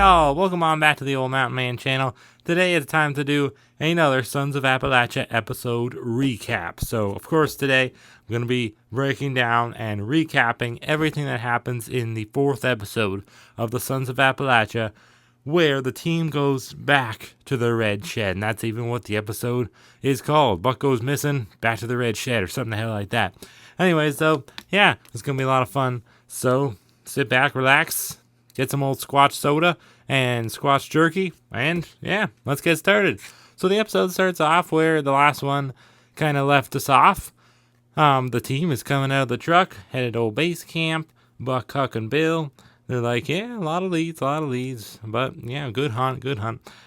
y'all, welcome on back to the Old Mountain Man channel. Today it's time to do another Sons of Appalachia episode recap. So, of course, today I'm going to be breaking down and recapping everything that happens in the 4th episode of the Sons of Appalachia, where the team goes back to the Red Shed. And that's even what the episode is called. Buck goes missing, back to the Red Shed, or something the hell like that. Anyways, though, yeah, it's going to be a lot of fun. So, sit back, relax, get some old Squatch soda and Squatch jerky, and yeah, let's get started. So the episode starts off where the last one kind of left us off. The team is coming out of the truck, headed to old base camp. Buck, Huck, and Bill, they're like, yeah, a lot of leads, but yeah, good hunt.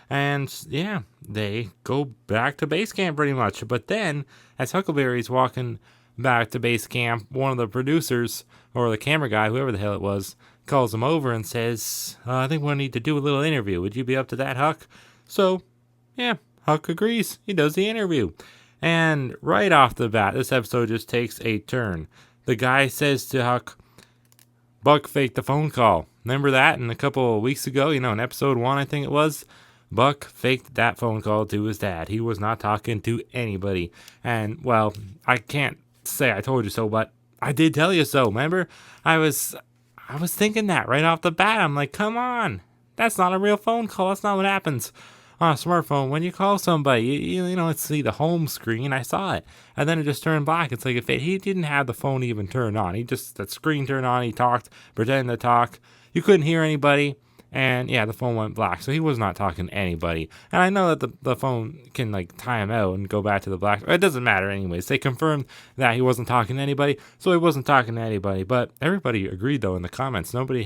And yeah, they go back to base camp pretty much. But then, as Huckleberry's walking back to base camp, one of the producers, or the camera guy, whoever the hell it was, calls him over and says, I think we'll need to do a little interview. Would you be up to that, Huck? So, yeah, Huck agrees. He does the interview. And right off the bat, this episode just takes a turn. The guy says to Huck, Buck faked the phone call. Remember that? And a couple of weeks ago, in episode 1, I think it was, Buck faked that phone call to his dad. He was not talking to anybody. And, well, I can't say I told you so, but I did tell you so. Remember? I was thinking that right off the bat. I'm like, come on. That's not a real phone call. That's not what happens on a smartphone. When you call somebody, you know, it's see the home screen. I saw it. And then it just turned black. It's like if he didn't have the phone even turned on. That screen turned on. He talked, pretended to talk. You couldn't hear anybody. And yeah, the phone went black. So he was not talking to anybody. And I know that the phone can time out and go back to the black. It doesn't matter anyways. They confirmed that he wasn't talking to anybody. So he wasn't talking to anybody. But everybody agreed though in the comments. Nobody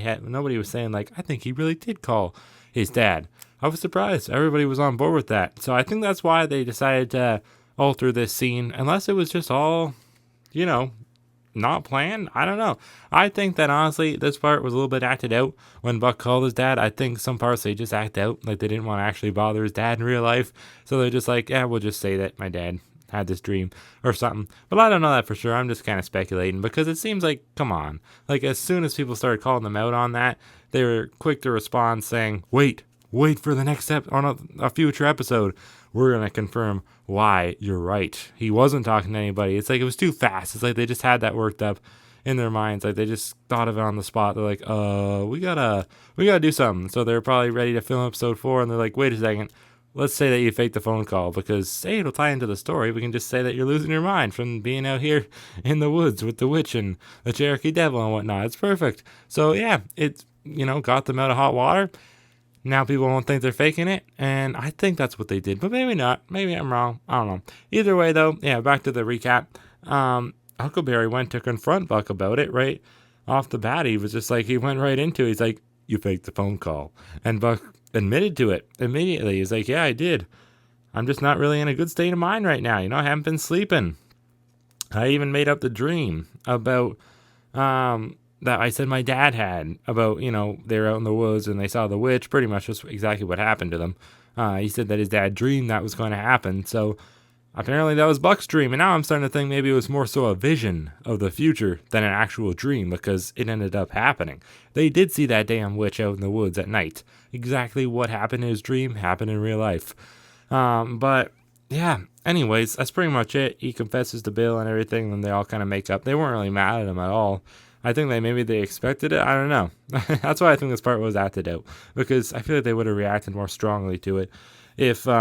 was saying I think he really did call his dad. I was surprised. Everybody was on board with that. So I think that's why they decided to alter this scene. Unless it was just all, not planned. I don't know. I think that honestly, this part was a little bit acted out when Buck called his dad. I think some parts they just act out, they didn't want to actually bother his dad in real life. So they're just like, yeah, we'll just say that my dad had this dream or something. But I don't know that for sure. I'm just kind of speculating because it seems like, come on. As soon as people started calling them out on that, they were quick to respond saying, wait for the next on a future episode. We're going to confirm why you're right. He wasn't talking to anybody. It's it was too fast. It's they just had that worked up in their minds. They just thought of it on the spot. They're like, we gotta do something. So they're probably ready to film episode 4. And they're like, wait a second. Let's say that you faked the phone call because, it'll tie into the story. We can just say that you're losing your mind from being out here in the woods with the witch and the Cherokee devil and whatnot. It's perfect. So yeah, it's, got them out of hot water. Now people won't think they're faking it, and I think that's what they did, but maybe not. Maybe I'm wrong. I don't know. Either way, though, yeah, back to the recap. Huckleberry went to confront Buck about it right off the bat. He was just he went right into it. He's like, you faked the phone call. And Buck admitted to it immediately. He's like, yeah, I did. I'm just not really in a good state of mind right now. I haven't been sleeping. I even made up the dream about, that I said my dad had about, they're out in the woods and they saw the witch, pretty much just exactly what happened to them. He said that his dad dreamed that was going to happen. So apparently that was Buck's dream. And now I'm starting to think maybe it was more so a vision of the future than an actual dream because it ended up happening. They did see that damn witch out in the woods at night. Exactly what happened in his dream happened in real life. But yeah, anyways, that's pretty much it. He confesses to Bill and everything, and they all kind of make up. They weren't really mad at him at all. I think maybe they expected it. I don't know. That's why I think this part was acted out. Because I feel like they would have reacted more strongly to it if, it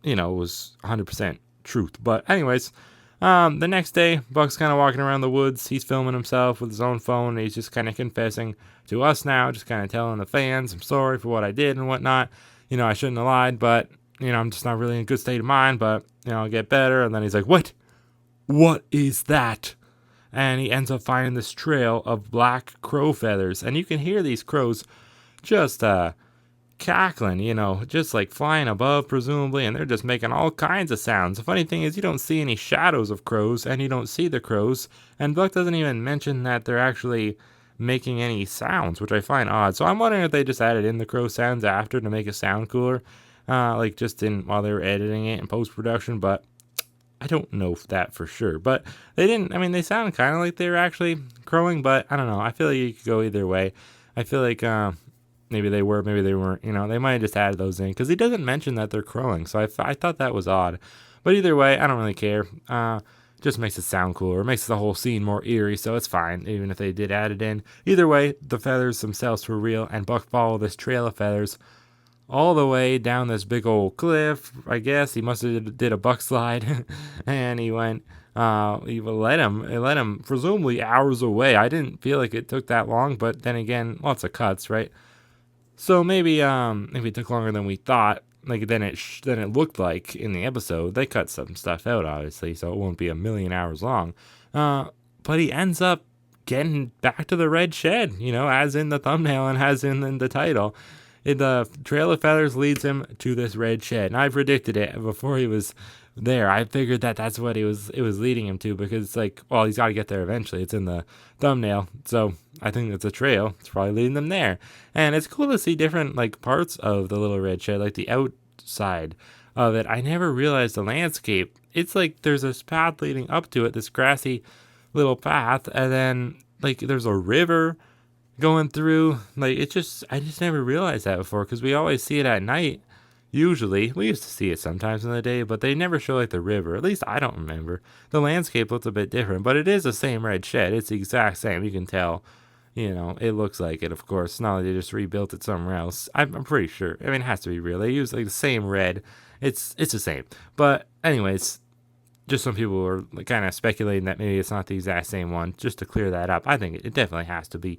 was 100% truth. But anyways, the next day, Buck's kind of walking around the woods. He's filming himself with his own phone. And he's just kind of confessing to us now. Just kind of telling the fans, I'm sorry for what I did and whatnot. I shouldn't have lied. But, I'm just not really in a good state of mind. But, I'll get better. And then he's like, what is that? And he ends up finding this trail of black crow feathers. And you can hear these crows just cackling, just flying above, presumably. And they're just making all kinds of sounds. The funny thing is you don't see any shadows of crows, and you don't see the crows. And Buck doesn't even mention that they're actually making any sounds, which I find odd. So I'm wondering if they just added in the crow sounds after to make it sound cooler. Just while they were editing it in post-production. But I don't know that for sure, but they didn't. I mean, they sound kind of like they were actually crowing, but I don't know. I feel like you could go either way. I feel like Maybe they were, maybe they weren't. They might have just added those in because he doesn't mention that they're crowing. So I thought that was odd. But either way, I don't really care. Just makes it sound cooler. It makes the whole scene more eerie, so it's fine, even if they did add it in. Either way, the feathers themselves were real, and Buck followed this trail of feathers all the way down this big old cliff. I guess he must have did a buck slide, and he went. He let him presumably hours away. I didn't feel like it took that long, but then again, lots of cuts, right? So maybe it took longer than we thought. Like than it looked like in the episode. They cut some stuff out, obviously, so it won't be a million hours long. But he ends up getting back to the red shed, as in the thumbnail and as in the title. The Trail of Feathers leads him to this red shed, and I predicted it before he was there. I figured that's what it was leading him to, because it's like, well, he's got to get there eventually. It's in the thumbnail, so I think it's a trail. It's probably leading them there, and it's cool to see different like parts of the little red shed, like the outside of it. I never realized the landscape. It's like there's this path leading up to it, this grassy little path, and then like there's a river going through. Like I just never realized that before, because we always see it at night. Usually we used to see it sometimes in the day, but they never show like the river. At least I don't remember. The landscape looks a bit different, but it is the same red shed. It's the exact same. You can tell. It looks like it. Of course, not like they just rebuilt it somewhere else. I'm pretty sure. I mean, it has to be real. They use like the same red. It's the same. But anyways, just some people were kind of speculating that maybe it's not the exact same one. Just to clear that up, I think it definitely has to be.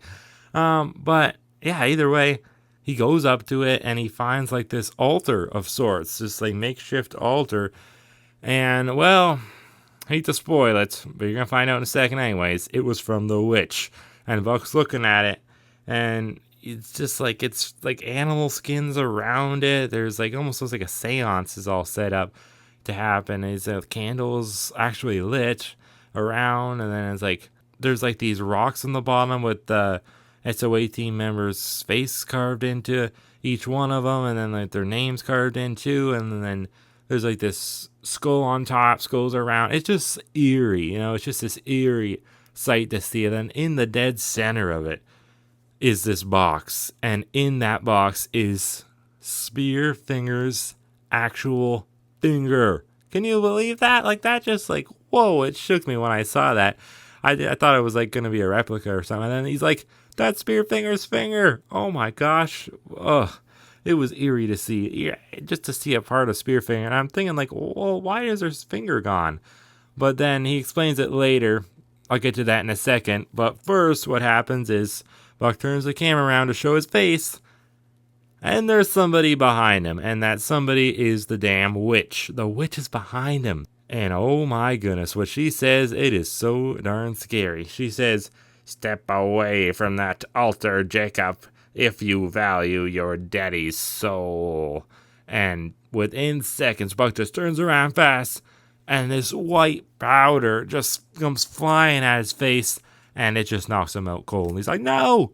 But yeah, either way, he goes up to it and he finds like this altar of sorts, this like makeshift altar. And well, hate to spoil it, but you're gonna find out in a second anyways. It was from the witch, and Buck's looking at it, and it's like animal skins around it. There's like almost looks like a seance is all set up to happen. Is candles actually lit around, and then it's like there's like these rocks on the bottom with the SOA team members' face carved into each one of them, and then like their names carved in too, and then there's like this skull on top, skulls around. It's just eerie, it's just this eerie sight to see. And then in the dead center of it is this box, and in that box is Spearfinger's actual finger. Can you believe that? Like that just like, whoa, it shook me when I saw that. I thought it was like going to be a replica or something. And then he's like, that's Spearfinger's finger. Oh my gosh. Ugh. It was eerie to see. Yeah, just to see a part of Spearfinger. And I'm thinking like, well, why is his finger gone? But then he explains it later. I'll get to that in a second. But first, what happens is Buck turns the camera around to show his face. And there's somebody behind him. And that somebody is the damn witch. The witch is behind him. And oh my goodness, what she says, it is so darn scary. She says, "Step away from that altar, Jacob, if you value your daddy's soul." And within seconds, Buck just turns around fast, and this white powder just comes flying at his face, and it just knocks him out cold. And he's like, no!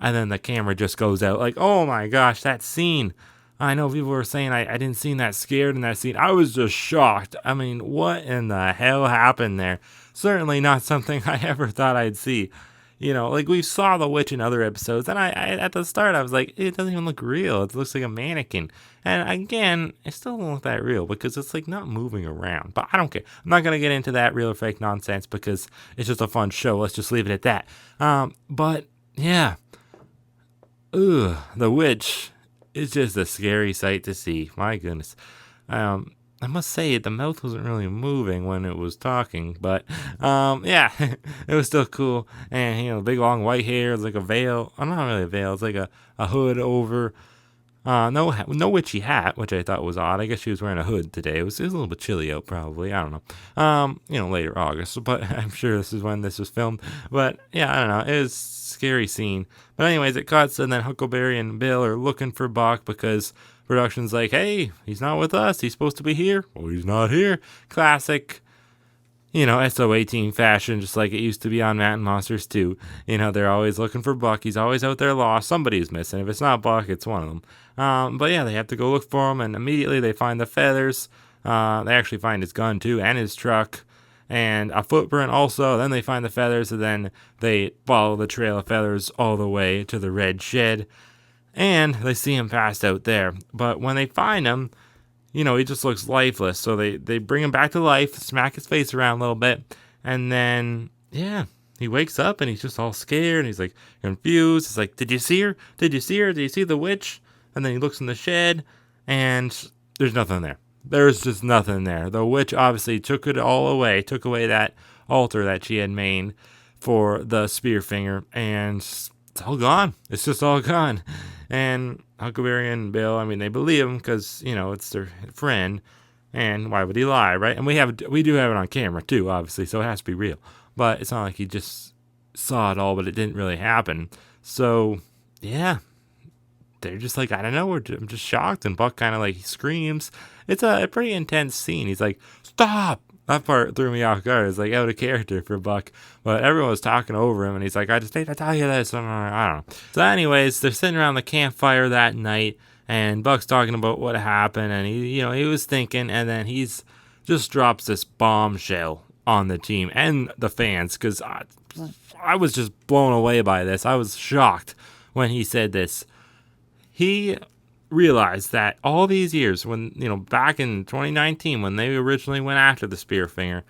And then the camera just goes out. Like, oh my gosh, that scene. I know people were saying I didn't seem that scared in that scene. I was just shocked. I mean, what in the hell happened there? Certainly not something I ever thought I'd see. Like we saw the witch in other episodes, and I at the start I was like, it doesn't even look real. It looks like a mannequin. And again, it still doesn't look that real because it's like not moving around. But I don't care. I'm not gonna get into that real or fake nonsense because it's just a fun show. Let's just leave it at that. But yeah, the witch. It's just a scary sight to see. My goodness. I must say, the mouth wasn't really moving when it was talking, but, yeah, it was still cool. And, big long white hair, it's like a veil. Not really a veil, it's like a hood over. No witchy hat, which I thought was odd. I guess she was wearing a hood today. It was a little bit chilly out, probably. I don't know. Later August, but I'm sure this is when this was filmed. But yeah, I don't know. It was a scary scene. But anyways, it cuts, and then Huckleberry and Bill are looking for Buck because production's like, hey, he's not with us. He's supposed to be here. Well, he's not here. Classic. SOA team fashion, just like it used to be on Mountain Monsters 2. They're always looking for Buck. He's always out there lost. Somebody's missing. If it's not Buck, it's one of them. But yeah, they have to go look for him, and immediately they find the feathers. They actually find his gun, too, and his truck, and a footprint also. Then they find the feathers, and then they follow the trail of feathers all the way to the red shed. and they see him passed out there. But when they find him, he just looks lifeless. So they bring him back to life, smack his face around a little bit, and then, yeah, he wakes up and he's just all scared. And he's like confused. He's like, did you see her? Did you see her? Did you see the witch? And then he looks in the shed and there's nothing there. There's just nothing there. The witch obviously took it all away, took away that altar that she had made for the Spearfinger, and it's all gone. It's just all gone. And Huckleberry and Bill, they believe him because, it's their friend, and why would he lie, right? And we do have it on camera too, obviously, so it has to be real. But it's not like he just saw it all, but it didn't really happen. So, yeah, they're just like, I don't know, I'm just shocked, and Buck kind of like screams. It's a pretty intense scene. He's like, stop! That part threw me off guard. It's like out of character for Buck. But everyone was talking over him, and he's like, I just need to tell you this. I don't know. So anyways, they're sitting around the campfire that night, and Buck's talking about what happened, and he was thinking, and then he's just drops this bombshell on the team and the fans, because I was just blown away by this. I was shocked when he said this. He realized that all these years, when back in 2019 when they originally went after the Spearfinger,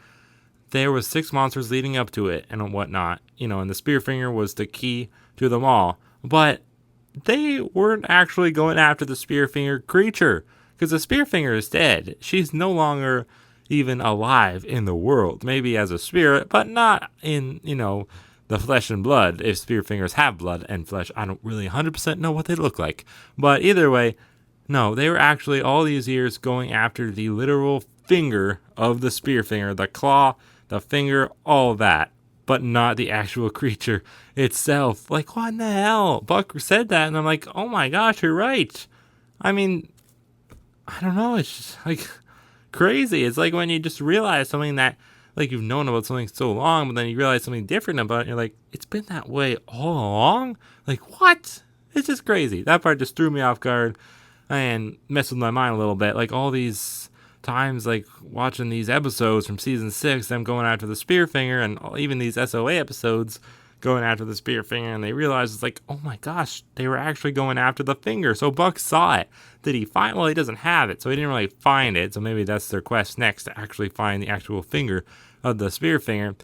there was 6 monsters leading up to it and whatnot, and the Spearfinger was the key to them all, but they weren't actually going after the Spearfinger creature, because the Spearfinger is dead. She's no longer even alive in the world, maybe as a spirit, but not in the flesh and blood. If Spearfingers have blood and flesh, I don't really 100% know what they look like. But either way, no, they were actually all these years going after the literal finger of the Spearfinger, the claw, the finger, all that, but not the actual creature itself. Like, what in the hell? Buck said that, and I'm like, oh my gosh, you're right. I don't know, it's just like crazy. It's like when you just realize something that, like, you've known about something so long, but then you realize something different about it, and you're like, it's been that way all along? Like, what? It's just crazy. That part just threw me off guard and messed with my mind a little bit. Like, all these times, like, watching these episodes from season 6, them going after the Spearfinger, and even these SOA episodes going after the Spearfinger, and they realized, it's like, oh my gosh, they were actually going after the finger. So Buck saw it. Did he find? Well, he doesn't have it, so he didn't really find it. So maybe that's their quest next, to actually find the actual finger of the Spearfinger.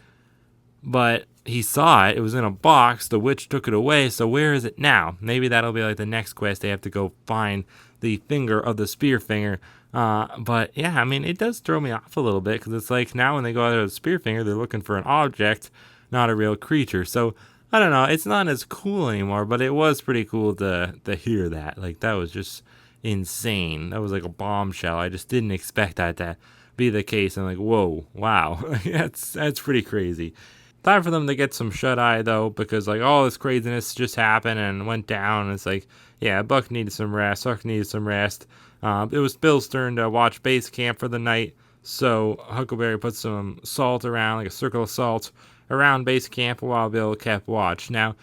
But he saw it. It was in a box. The witch took it away. So where is it now? Maybe that'll be like the next quest. They have to go find the finger of the Spearfinger. But yeah, it does throw me off a little bit, because it's like now when they go out of the Spearfinger, they're looking for an object, not a real creature. So I don't know. It's not as cool anymore, but it was pretty cool to hear that. Like, that was just insane. That was like a bombshell. I just didn't expect that to be the case. I'm like, whoa, wow. that's pretty crazy. Time for them to get some shut-eye, though, because, like, all this craziness just happened and went down. And it's like, yeah, Buck needed some rest. Huck needed some rest. It was Bill's turn to watch base camp for the night. So Huckleberry put some salt around, like a circle of salt, around base camp while Bill kept watch. Now,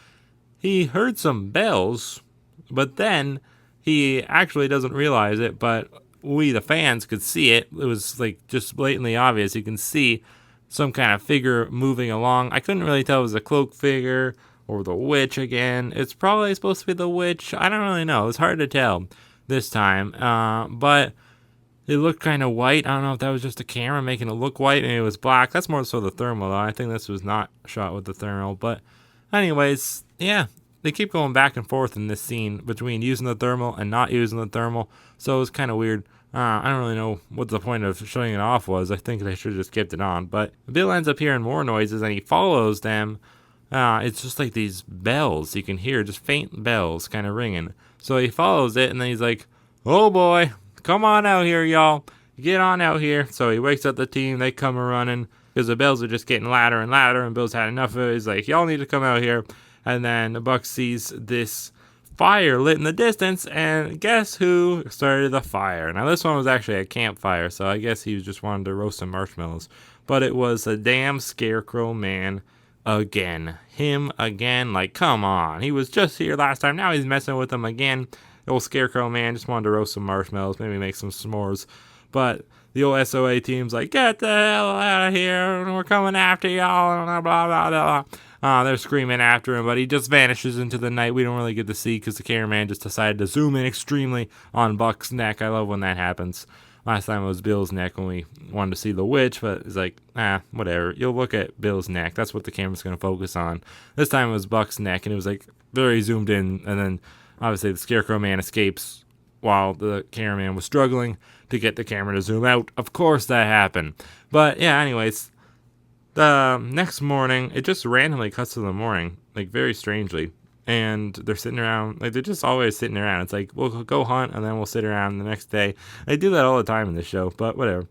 he heard some bells, but then he actually doesn't realize it, but we, the fans, could see it. It was, like, just blatantly obvious. You can see some kind of figure moving along. I couldn't really tell if it was a cloak figure or the witch again. It's probably supposed to be the witch. I don't really know. It's hard to tell this time. But it looked kind of white. I don't know if that was just the camera making it look white. Maybe it was black. That's more so the thermal, though. I think this was not shot with the thermal. But anyways, yeah, they keep going back and forth in this scene between using the thermal and not using the thermal. So it was kind of weird. I don't really know what the point of showing it off was. I think they should have just kept it on. But Bill ends up hearing more noises, and he follows them. It's just like these bells. You can hear just faint bells kind of ringing. So he follows it, and then he's like, oh boy, come on out here, y'all. Get on out here. So he wakes up the team. They come running because the bells are just getting louder and louder, and Bill's had enough of it. He's like, y'all need to come out here. And then Buck sees this fire lit in the distance, and guess who started the fire? Now, this one was actually a campfire, so I guess he was just wanted to roast some marshmallows. But it was a damn Scarecrow man again. Him again. Like, come on. He was just here last time. Now he's messing with them again. The old Scarecrow man just wanted to roast some marshmallows, maybe make some s'mores. But the old SOA team's like, get the hell out of here. We're coming after y'all. Blah, blah, blah, blah. They're screaming after him, but he just vanishes into the night. We don't really get to see because the cameraman just decided to zoom in extremely on Buck's neck. I love when that happens. Last time it was Bill's neck when we wanted to see the witch, but it's like, whatever. You'll look at Bill's neck. That's what the camera's going to focus on. This time it was Buck's neck, and it was like very zoomed in, and then obviously the Scarecrow man escapes while the cameraman was struggling to get the camera to zoom out. Of course that happened. But yeah, anyways, the next morning, it just randomly cuts to the morning, like very strangely. And they're sitting around, like they're just always sitting around. It's like, we'll go hunt and then we'll sit around the next day. They do that all the time in this show, but whatever.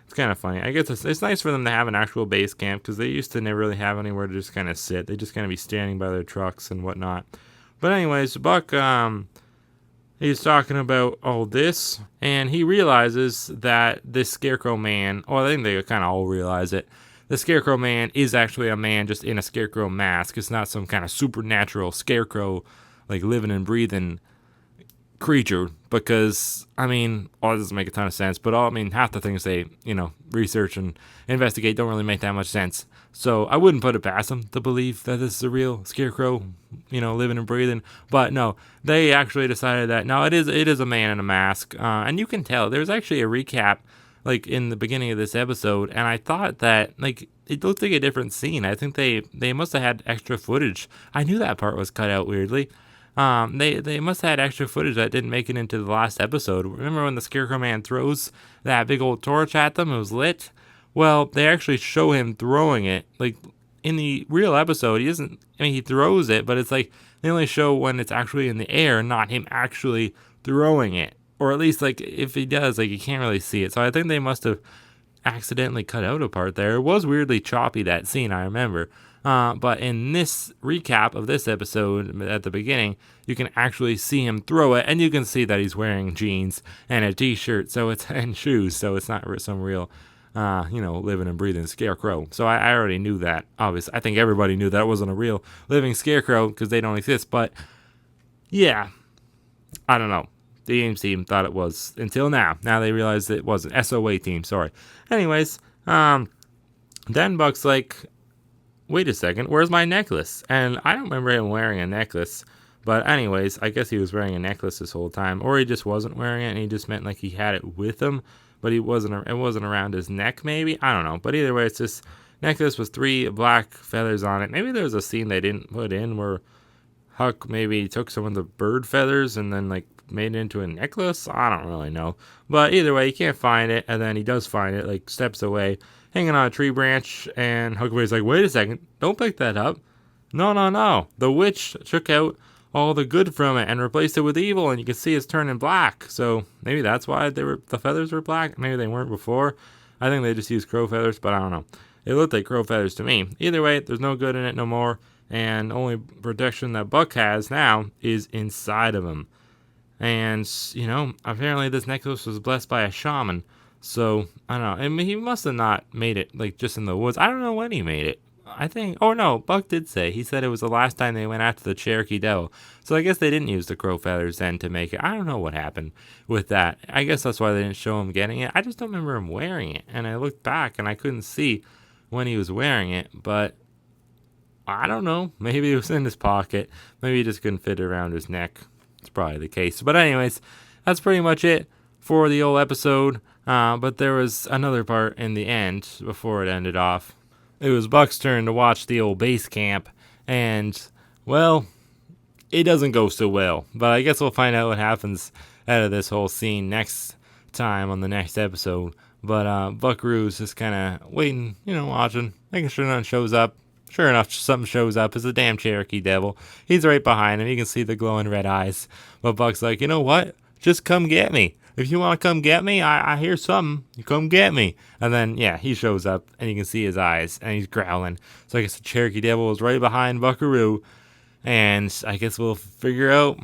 It's kind of funny. I guess it's nice for them to have an actual base camp because they used to never really have anywhere to just kind of sit. They just kind of be standing by their trucks and whatnot. But anyways, Buck, he's talking about all this, and he realizes that this Scarecrow man, I think they kind of all realize it, the Scarecrow man is actually a man just in a Scarecrow mask. It's not some kind of supernatural Scarecrow, like living and breathing creature. Because, it doesn't make a ton of sense. But half the things they, research and investigate don't really make that much sense. So I wouldn't put it past them to believe that this is a real Scarecrow, living and breathing. But no, they actually decided that, no, it is a man in a mask. And you can tell. There's actually a recap like in the beginning of this episode, and I thought that like it looked like a different scene. I think they must have had extra footage. I knew that part was cut out weirdly. They must have had extra footage that didn't make it into the last episode. Remember when the Scarecrow man throws that big old torch at them? It was lit. Well, they actually show him throwing it. Like in the real episode, he doesn't. He throws it, but it's like they only show when it's actually in the air, not him actually throwing it. Or at least, like, if he does, like, you can't really see it. So I think they must have accidentally cut out a part there. It was weirdly choppy, that scene, I remember. But in this recap of this episode at the beginning, you can actually see him throw it, and you can see that he's wearing jeans and a t-shirt, and shoes, so it's not some real, living and breathing Scarecrow. So I already knew that, obviously. I think everybody knew that wasn't a real living Scarecrow, because they don't exist, but, yeah, I don't know. The Ames team thought it was until now. Now they realize it wasn't. SOA team, sorry. Anyways, then Buck's like, wait a second, where's my necklace? And I don't remember him wearing a necklace. But anyways, I guess he was wearing a necklace this whole time. Or he just wasn't wearing it and he just meant like he had it with him. But it wasn't around his neck maybe? I don't know. But either way, it's this necklace with 3 black feathers on it. Maybe there was a scene they didn't put in where Huck maybe took some of the bird feathers and then like made it into a necklace. I don't really know, but either way, he can't find it, and then he does find it, like steps away, hanging on a tree branch, and Huckleberry's like, wait a second, don't pick that up. No, the witch took out all the good from it and replaced it with evil, and you can see it's turning black. So maybe that's why the feathers were black. Maybe they weren't before. I think they just used crow feathers, but I don't know. It looked like crow feathers to me. Either way, there's no good in it no more, and only protection that Buck has now is inside of him. And, apparently this necklace was blessed by a shaman. So, I don't know. He must have not made it, like, just in the woods. I don't know when he made it. I think, Buck did say. He said it was the last time they went after the Cherokee devil. So I guess they didn't use the crow feathers then to make it. I don't know what happened with that. I guess that's why they didn't show him getting it. I just don't remember him wearing it. And I looked back and I couldn't see when he was wearing it. But I don't know. Maybe it was in his pocket. Maybe he just couldn't fit it around his neck. It's probably the case. But anyways, that's pretty much it for the old episode. But there was another part in the end before it ended off. It was Buck's turn to watch the old base camp. And, well, it doesn't go so well. But I guess we'll find out what happens out of this whole scene next time on the next episode. But Buckaroo's just kind of waiting, watching, making sure none shows up. Sure enough, something shows up. It's a damn Cherokee devil. He's right behind him. You can see the glowing red eyes. But Buck's like, you know what? Just come get me. If you want to come get me, I hear something. You come get me. And then, yeah, he shows up, and you can see his eyes, and he's growling. So I guess the Cherokee devil is right behind Buckaroo. And I guess we'll figure out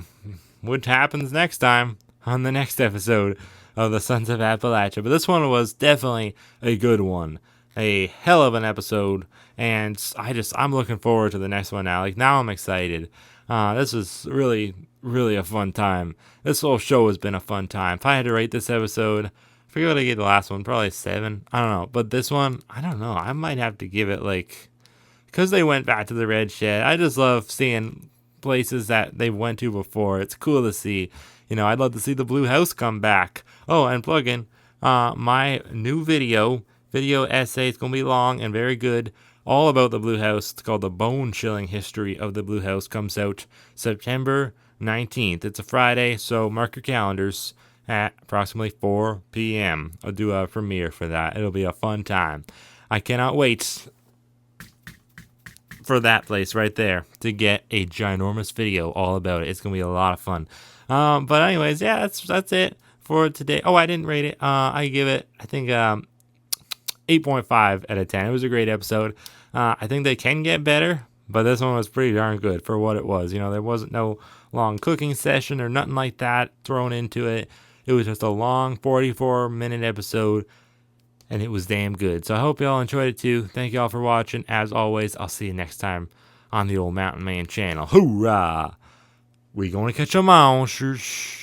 what happens next time on the next episode of the Sons of Appalachia. But this one was definitely a good one. A hell of an episode. And I'm looking forward to the next one now. Like, now I'm excited. This was really, really a fun time. This whole show has been a fun time. If I had to rate this episode, I forget what I gave the last one. Probably 7. I don't know. But this one, I don't know. I might have to give it like because they went back to the Red Shed. I just love seeing places that they went to before. It's cool to see. I'd love to see the Blue House come back. Oh, and plug in my new video essay. It's going to be long and very good, all about the Blue House. It's called The Bone-Chilling History of the Blue House. Comes out September 19th. It's a Friday, so mark your calendars at approximately 4 p.m. I'll do a premiere for that. It'll be a fun time. I cannot wait for that place right there to get a ginormous video all about it. It's going to be a lot of fun. But anyways, yeah, that's it for today. Oh, I didn't rate it. I give it, I think, 8.5 out of 10. It was a great episode. I think they can get better, but this one was pretty darn good for what it was. There wasn't no long cooking session or nothing like that thrown into it. It was just a long 44-minute episode, and it was damn good. So I hope y'all enjoyed it too. Thank y'all for watching. As always, I'll see you next time on the Old Mountain Man channel. Hoorah! We gonna catch a monsters.